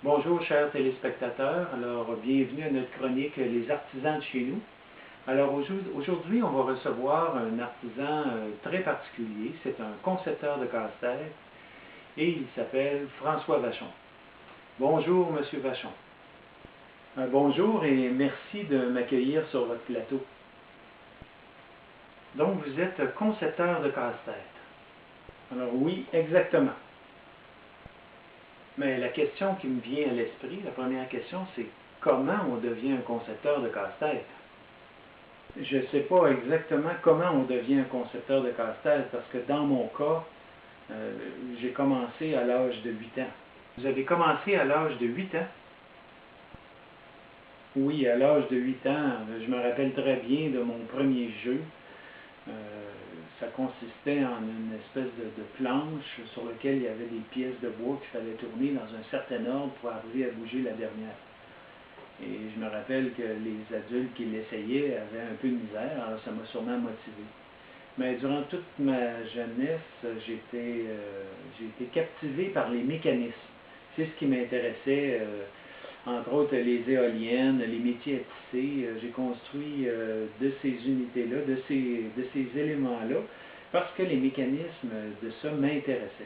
Bonjour chers téléspectateurs, alors bienvenue à notre chronique Les artisans de chez nous. Alors aujourd'hui on va recevoir un artisan très particulier, c'est un concepteur de casse-tête et il s'appelle François Vachon. Bonjour Monsieur Vachon. Bonjour et merci de m'accueillir sur votre plateau. Donc vous êtes concepteur de casse-tête. Alors oui, exactement. Mais la question qui me vient à l'esprit, la première question, c'est comment on devient un concepteur de casse-tête? Je ne sais pas exactement comment on devient un concepteur de casse-tête, parce que dans mon cas, j'ai commencé à l'âge de 8 ans. Vous avez commencé à l'âge de 8 ans? Oui, à l'âge de 8 ans, je me rappelle très bien de mon premier jeu. Ça consistait en une espèce de planche sur laquelle il y avait des pièces de bois qu'il fallait tourner dans un certain ordre pour arriver à bouger la dernière. Et je me rappelle que les adultes qui l'essayaient avaient un peu de misère, alors ça m'a sûrement motivé. Mais durant toute ma jeunesse, j'ai été captivé par les mécanismes. C'est ce qui m'intéressait, entre autres les éoliennes, les métiers à tisser. J'ai construit de ces unités-là, de ces éléments-là, parce que les mécanismes de ça m'intéressaient.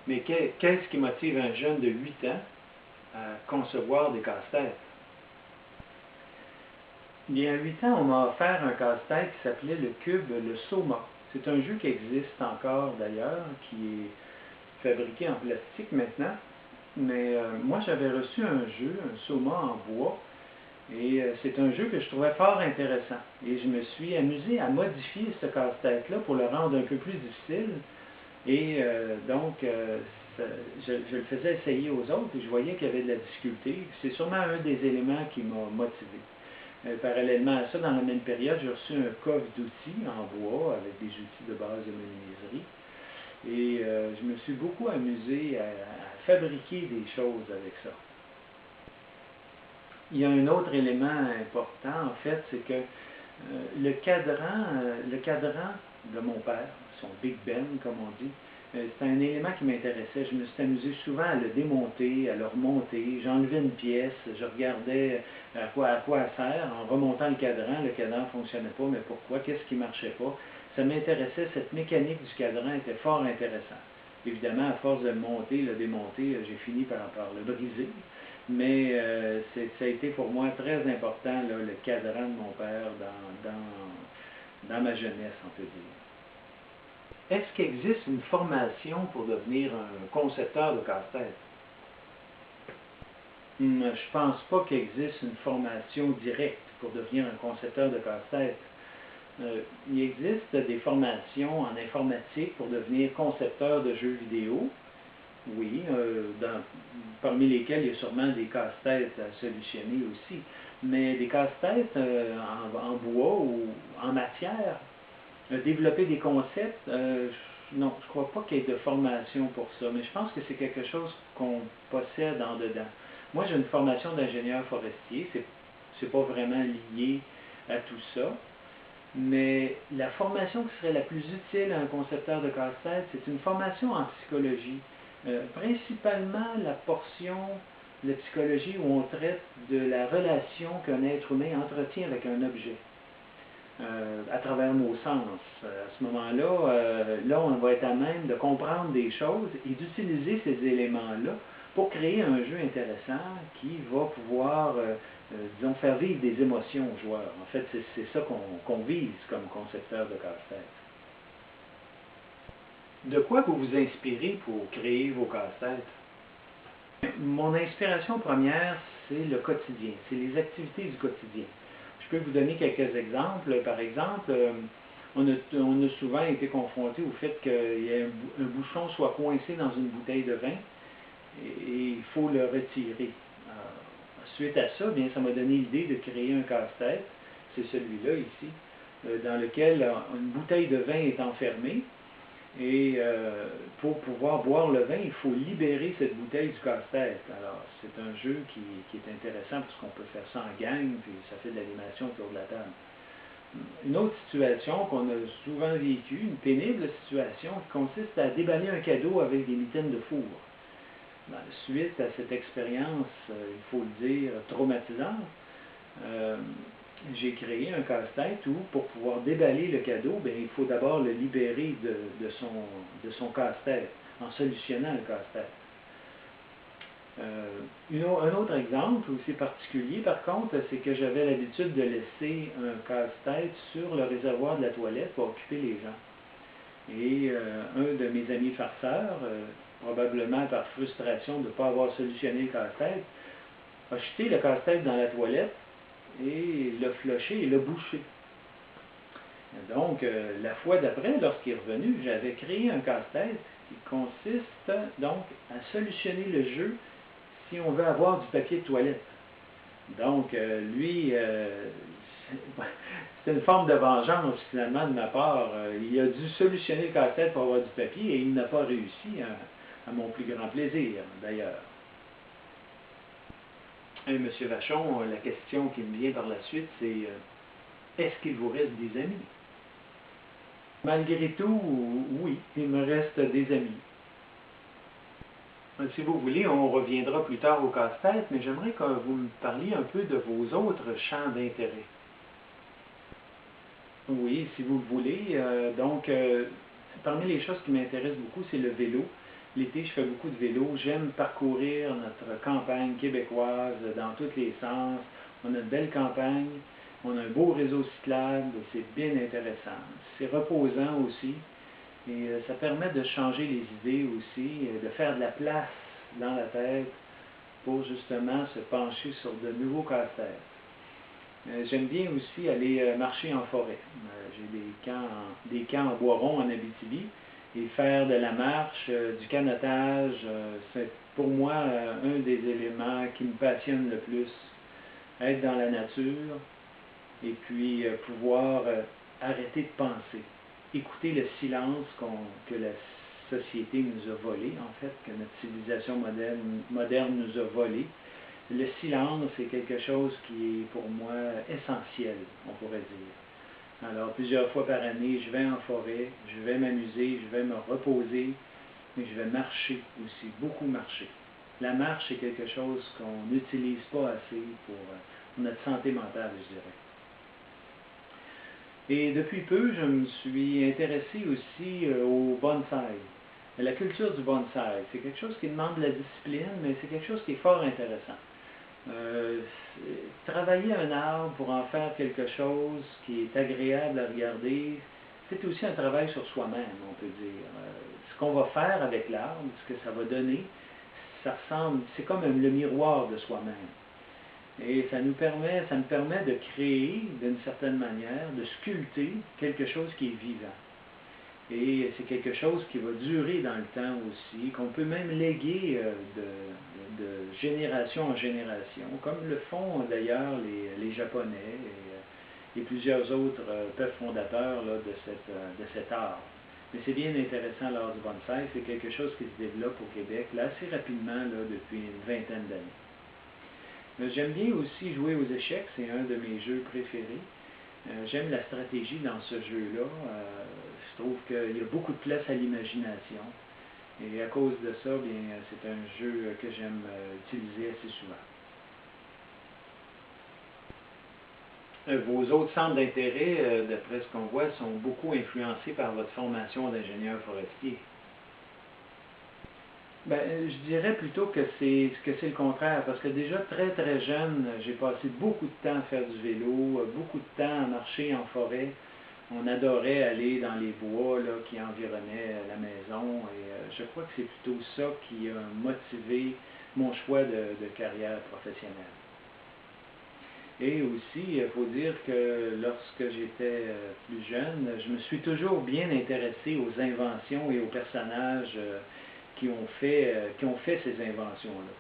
Mais qu'est-ce qui motive un jeune de 8 ans à concevoir des casse-têtes? Bien, à 8 ans, on m'a offert un casse-tête qui s'appelait le Cube, le Soma. C'est un jeu qui existe encore d'ailleurs, qui est fabriqué en plastique maintenant. Mais moi, j'avais reçu un jeu, un Soma en bois, et c'est un jeu que je trouvais fort intéressant. Et je me suis amusé à modifier ce casse-tête-là pour le rendre un peu plus difficile. Et je le faisais essayer aux autres et je voyais qu'il y avait de la difficulté. C'est sûrement un des éléments qui m'a motivé. Parallèlement à ça, dans la même période, j'ai reçu un coffre d'outils en bois avec des outils de base de menuiserie. Et je me suis beaucoup amusé à fabriquer des choses avec ça. Il y a un autre élément important, en fait, c'est que le cadran de mon père, son Big Ben, comme on dit, c'est un élément qui m'intéressait. Je me suis amusé souvent à le démonter, à le remonter. J'enlevais une pièce, je regardais à quoi elle sert. En remontant le cadran ne fonctionnait pas, mais pourquoi? Qu'est-ce qui ne marchait pas? Ça m'intéressait, cette mécanique du cadran était fort intéressante. Évidemment, à force de le monter, le démonter, j'ai fini par le briser. Mais ça a été pour moi très important, là, le cadran de mon père dans ma jeunesse, on peut dire. Est-ce qu'il existe une formation pour devenir un concepteur de casse-tête? Je ne pense pas qu'il existe une formation directe pour devenir un concepteur de casse-tête. Il existe des formations en informatique pour devenir concepteur de jeux vidéo. Oui, parmi lesquels il y a sûrement des casse-têtes à solutionner aussi. Mais des casse-têtes en bois ou en matière, développer des concepts, non, je ne crois pas qu'il y ait de formation pour ça, mais je pense que c'est quelque chose qu'on possède en dedans. Moi, j'ai une formation d'ingénieur forestier, c'est pas vraiment lié à tout ça, mais la formation qui serait la plus utile à un concepteur de casse-tête, c'est une formation en psychologie. Principalement la portion de la psychologie où on traite de la relation qu'un être humain entretient avec un objet. À travers nos sens. À ce moment-là, là, on va être à même de comprendre des choses et d'utiliser ces éléments-là pour créer un jeu intéressant qui va pouvoir, disons, faire vivre des émotions aux joueurs. En fait, c'est ça qu'on vise comme concepteur de casse-tête. De quoi vous vous inspirez pour créer vos casse-têtes? Mon inspiration première, c'est le quotidien, c'est les activités du quotidien. Je peux vous donner quelques exemples. Par exemple, on a souvent été confronté au fait qu'il y ait un bouchon soit coincé dans une bouteille de vin et il faut le retirer. Suite à ça, bien, ça m'a donné l'idée de créer un casse-tête, c'est celui-là ici, dans lequel une bouteille de vin est enfermée. Et pour pouvoir boire le vin, il faut libérer cette bouteille du casse-tête. Alors, c'est un jeu qui est intéressant parce qu'on peut faire ça en gang, puis ça fait de l'animation autour de la table. Une autre situation qu'on a souvent vécue, une pénible situation, qui consiste à déballer un cadeau avec des mitaines de four. Suite à cette expérience, il faut le dire, traumatisante, j'ai créé un casse-tête où, pour pouvoir déballer le cadeau, bien, il faut d'abord le libérer de son casse-tête, en solutionnant le casse-tête. Un autre exemple aussi particulier, par contre, c'est que j'avais l'habitude de laisser un casse-tête sur le réservoir de la toilette pour occuper les gens. Et un de mes amis farceurs, probablement par frustration de ne pas avoir solutionné le casse-tête, a jeté le casse-tête dans la toilette et l'a flushé et l'a bouché. Donc, la fois d'après, lorsqu'il est revenu, j'avais créé un casse-tête qui consiste donc à solutionner le jeu si on veut avoir du papier de toilette. Donc, lui, c'est une forme de vengeance finalement de ma part. Il a dû solutionner le casse-tête pour avoir du papier et il n'a pas réussi, à mon plus grand plaisir d'ailleurs. Et M. Vachon, la question qui me vient par la suite, c'est est-ce qu'il vous reste des amis? Malgré tout, oui, il me reste des amis. Si vous voulez, on reviendra plus tard au casse-tête, mais j'aimerais que vous me parliez un peu de vos autres champs d'intérêt. Oui, si vous le voulez. Parmi les choses qui m'intéressent beaucoup, c'est le vélo. L'été, je fais beaucoup de vélo. J'aime parcourir notre campagne québécoise dans tous les sens. On a une belle campagne, on a un beau réseau cyclable, c'est bien intéressant. C'est reposant aussi et ça permet de changer les idées aussi, de faire de la place dans la tête pour justement se pencher sur de nouveaux casse-têtes. J'aime bien aussi aller marcher en forêt. J'ai des camps en bois rond en Abitibi et faire de la marche, du canotage, c'est pour moi un des éléments qui me passionne le plus. Être dans la nature et puis pouvoir arrêter de penser, écouter le silence que la société nous a volé, en fait, que notre civilisation moderne nous a volé. Le silence est quelque chose qui est pour moi essentiel, on pourrait dire. Alors, plusieurs fois par année, je vais en forêt, je vais m'amuser, je vais me reposer, mais je vais marcher aussi, beaucoup marcher. La marche est quelque chose qu'on n'utilise pas assez pour notre santé mentale, je dirais. Et depuis peu, je me suis intéressé aussi au bonsaï. La culture du bonsaï, c'est quelque chose qui demande de la discipline, mais c'est quelque chose qui est fort intéressant. Travailler un arbre pour en faire quelque chose qui est agréable à regarder, c'est aussi un travail sur soi-même, on peut dire. Ce qu'on va faire avec l'arbre, ce que ça va donner, c'est comme le miroir de soi-même. Et ça me permet de créer, d'une certaine manière, de sculpter quelque chose qui est vivant. Et c'est quelque chose qui va durer dans le temps aussi, qu'on peut même léguer de génération en génération, comme le font d'ailleurs les Japonais et plusieurs autres peuples fondateurs là, de cet art. Mais c'est bien intéressant l'art du bonsaï, c'est quelque chose qui se développe au Québec là, assez rapidement là, depuis une vingtaine d'années. J'aime bien aussi jouer aux échecs, c'est un de mes jeux préférés. J'aime la stratégie dans ce jeu-là. Je trouve qu'il y a beaucoup de place à l'imagination. Et à cause de ça, bien, c'est un jeu que j'aime utiliser assez souvent. Vos autres centres d'intérêt, d'après ce qu'on voit, sont beaucoup influencés par votre formation d'ingénieur forestier. Ben, je dirais plutôt que c'est le contraire, parce que déjà très très jeune, j'ai passé beaucoup de temps à faire du vélo, beaucoup de temps à marcher en forêt. On adorait aller dans les bois là, qui environnaient la maison et je crois que c'est plutôt ça qui a motivé mon choix de carrière professionnelle. Et aussi, il faut dire que lorsque j'étais plus jeune, je me suis toujours bien intéressé aux inventions et aux personnages qui ont fait ces inventions-là.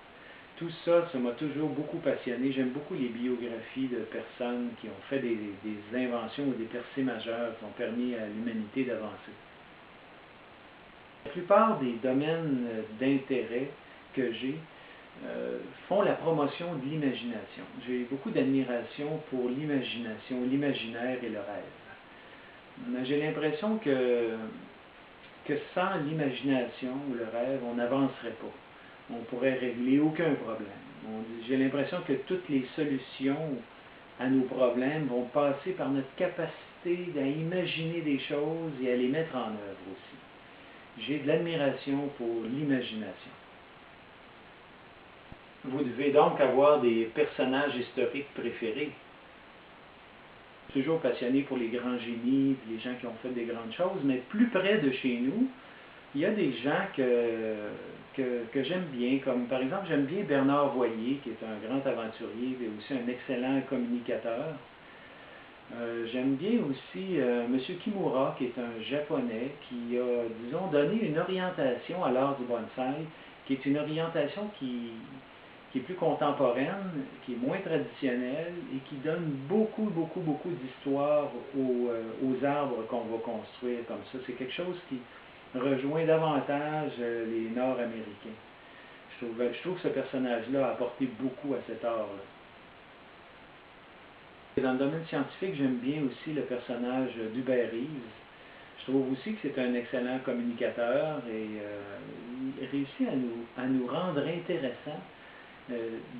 Tout ça, ça m'a toujours beaucoup passionné. J'aime beaucoup les biographies de personnes qui ont fait des inventions ou des percées majeures qui ont permis à l'humanité d'avancer. La plupart des domaines d'intérêt que j'ai font la promotion de l'imagination. J'ai beaucoup d'admiration pour l'imagination, l'imaginaire et le rêve. J'ai l'impression que sans l'imagination ou le rêve, on n'avancerait pas. on pourrait régler aucun problème. J'ai l'impression que toutes les solutions à nos problèmes vont passer par notre capacité à imaginer des choses et à les mettre en œuvre aussi. J'ai de l'admiration pour l'imagination. Vous devez donc avoir des personnages historiques préférés. Toujours passionné pour les grands génies, les gens qui ont fait des grandes choses, mais plus près de chez nous, il y a des gens que j'aime bien, comme par exemple, j'aime bien Bernard Voyer, qui est un grand aventurier, mais aussi un excellent communicateur. J'aime bien aussi M. Kimura, qui est un Japonais, qui a, disons, donné une orientation à l'art du bonsaï, qui est une orientation qui est plus contemporaine, qui est moins traditionnelle et qui donne beaucoup d'histoire aux arbres qu'on va construire comme ça. C'est quelque chose qui rejoint davantage les Nord-Américains. Je trouve que ce personnage-là a apporté beaucoup à cet art-là. Dans le domaine scientifique, j'aime bien aussi le personnage d'Hubert Reeves. Je trouve aussi que c'est un excellent communicateur et il réussit à nous rendre intéressants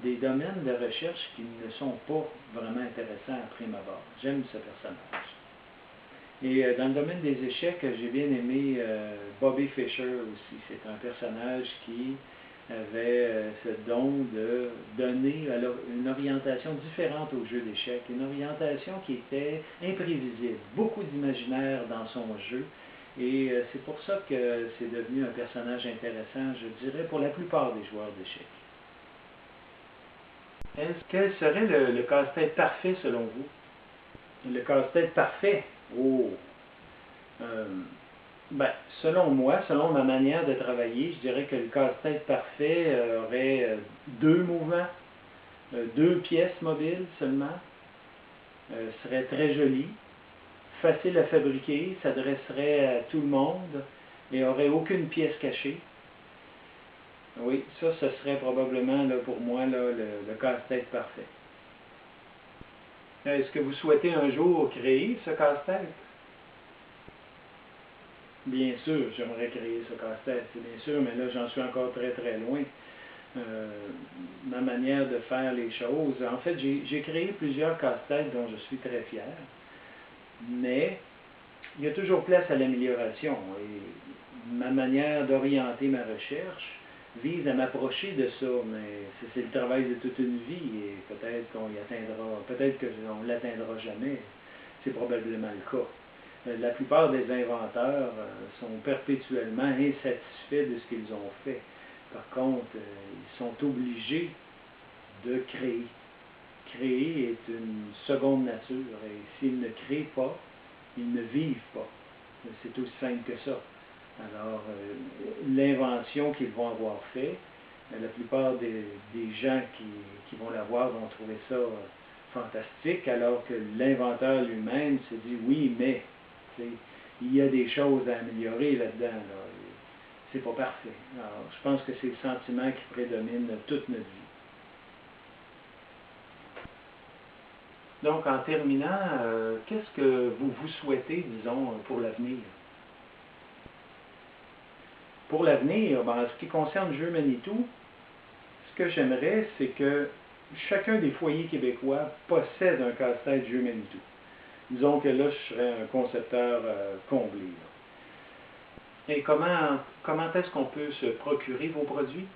des domaines de recherche qui ne sont pas vraiment intéressants à prime abord. J'aime ce personnage. Et dans le domaine des échecs, j'ai bien aimé Bobby Fischer aussi. C'est un personnage qui avait ce don de donner une orientation différente au jeu d'échecs, une orientation qui était imprévisible, beaucoup d'imaginaire dans son jeu, et c'est pour ça que c'est devenu un personnage intéressant, je dirais, pour la plupart des joueurs d'échecs. Quel serait le casse-tête parfait selon vous? Le casse-tête parfait? Oh! Selon moi, selon ma manière de travailler, je dirais que le casse-tête parfait aurait deux mouvements, deux pièces mobiles seulement, serait très joli, facile à fabriquer, s'adresserait à tout le monde et aurait aucune pièce cachée. Oui, ça, ce serait probablement là, pour moi là, le casse-tête parfait. Est-ce que vous souhaitez un jour créer ce casse-tête? Bien sûr, j'aimerais créer ce casse-tête, c'est bien sûr, mais là, j'en suis encore très loin. Ma manière de faire les choses. En fait, j'ai créé plusieurs casse-têtes dont je suis très fier, mais il y a toujours place à l'amélioration. Et ma manière d'orienter ma recherche vise à m'approcher de ça, mais c'est le travail de toute une vie et peut-être qu'on y atteindra, peut-être qu'on ne l'atteindra jamais. C'est probablement le cas. La plupart des inventeurs sont perpétuellement insatisfaits de ce qu'ils ont fait. Par contre, ils sont obligés de créer. Créer est une seconde nature et s'ils ne créent pas, ils ne vivent pas. C'est aussi simple que ça. Alors, l'invention qu'ils vont avoir fait, la plupart des gens qui vont l'avoir vont trouver ça fantastique, alors que l'inventeur lui-même se dit oui, mais il y a des choses à améliorer là-dedans. Là. C'est pas parfait. Alors, je pense que c'est le sentiment qui prédomine toute notre vie. Donc, en terminant, qu'est-ce que vous vous souhaitez, disons, pour l'avenir? Pour l'avenir, en ce qui concerne Jeux Manitou, ce que j'aimerais, c'est que chacun des foyers québécois possède un casse-tête Jeux Manitou. Disons que là, je serais un concepteur comblé. Là. Et comment est-ce qu'on peut se procurer vos produits?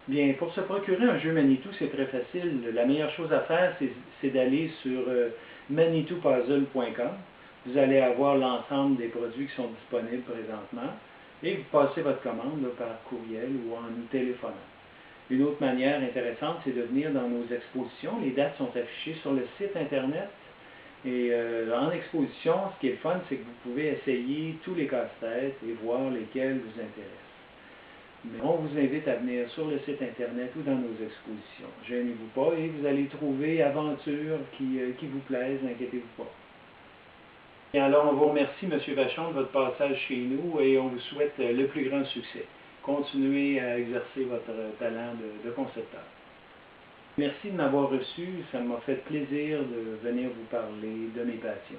Bien, pour se procurer un jeu Manitou, c'est très facile. La meilleure chose à faire, c'est d'aller sur manitoupuzzle.com. Vous allez avoir l'ensemble des produits qui sont disponibles présentement et vous passez votre commande là, par courriel ou en nous téléphonant. Une autre manière intéressante, c'est de venir dans nos expositions. Les dates sont affichées sur le site Internet. Et en exposition, ce qui est le fun, c'est que vous pouvez essayer tous les casse-têtes et voir lesquels vous intéressent. Mais on vous invite à venir sur le site Internet ou dans nos expositions. Gênez-vous pas et vous allez trouver aventures qui vous plaisent, n'inquiétez-vous pas. Et alors, on vous remercie, M. Vachon, de votre passage chez nous et on vous souhaite le plus grand succès. Continuez à exercer votre talent de concepteur. Merci de m'avoir reçu, ça m'a fait plaisir de venir vous parler de mes passions.